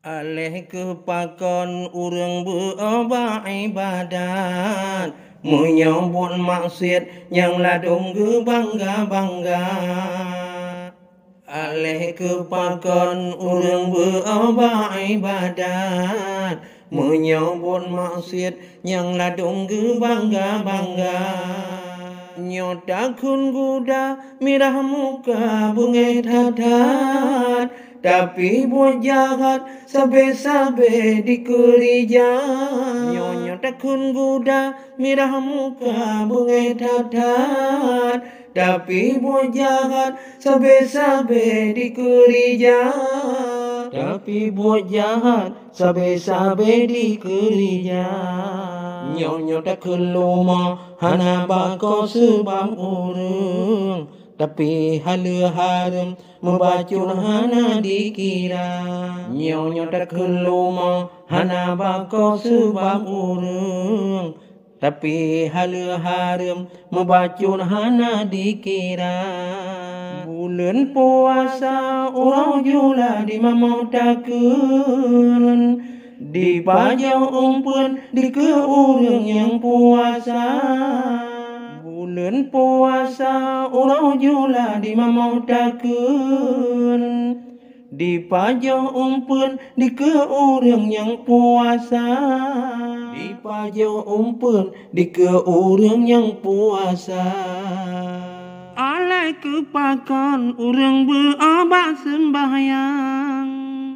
Alih kepakon urang beribadat, menyambut maksiat yang ladung ke bangga-bangga. Alih kepakon urang beribadat, menyambut maksiat yang ladung ke bangga-bangga. Nyotakun kuda mirah muka bungai tatat, tapi buat jahat sabe-sabe dikerja. Nyonya takun kuda mirah muka bungai tatat, tapi buat jahat sabe-sabe dikerja. Tapi buat jahat sabe-sabe dikerja. Nyonya takun luma hana bako sebab urang, tapi hala haram membacun hana dikira. Nyonya takun luma hana bako sebab urang, tapi hala haram membacun hana dikira. Bulan puasa orang jula di mamau takun, di pajau umpun di ke urang yang puasa. Bulan puasa orang jula di mamau takun, di pajau umpun di ke urang yang puasa. Di pajau umpun di ke urang yang puasa. Alai kepakon urang berobat sembahyang,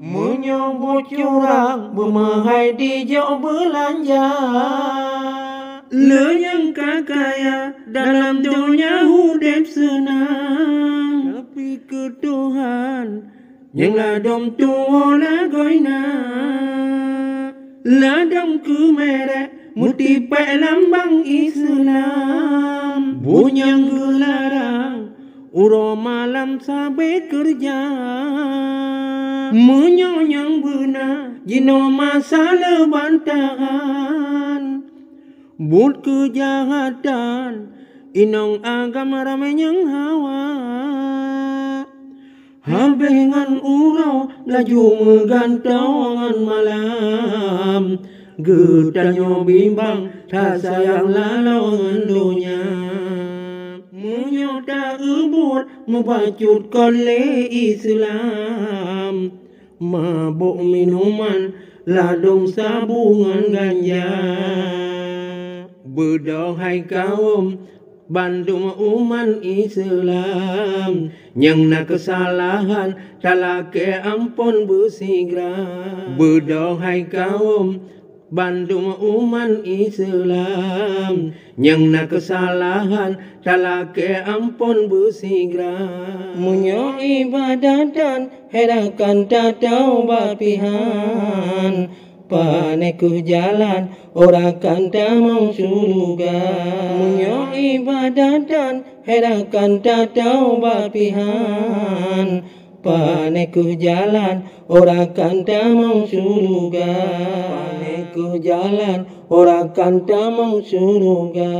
menyambut curang bermahai di jauh belanja. Lenyang kakaya dalam dunia hidup senang, tapi ke Tuhan yang ladom tua lagoina. Ladom ke merek mutipai lambang Islam, bunyang gelarang uro malam sampai kerja. Menyonyang benar jino masalah bantahan, but kejahatan inong agama ramai yang hawa. Habengan urau laju megantongan malam, getanyo bimbang tak sayang lalangan dunia. Menyota ubur membacut kole Islam, mabuk minuman ladung sabungan ganja. Berdohai kaum Bandung umat Islam, yang nak kesalahan talake ampun bersigra. Berdohai kaum Bandung umat Islam, yang nak kesalahan talake ampun bersigra. Munyo ibadatan herakan tatau bapihan, paneku jalan orakan tamang surga. Munyo ibadatan herakan tatau bapihan, paneku jalan orakan tamang surga. Paneku jalan orakan tamang surga.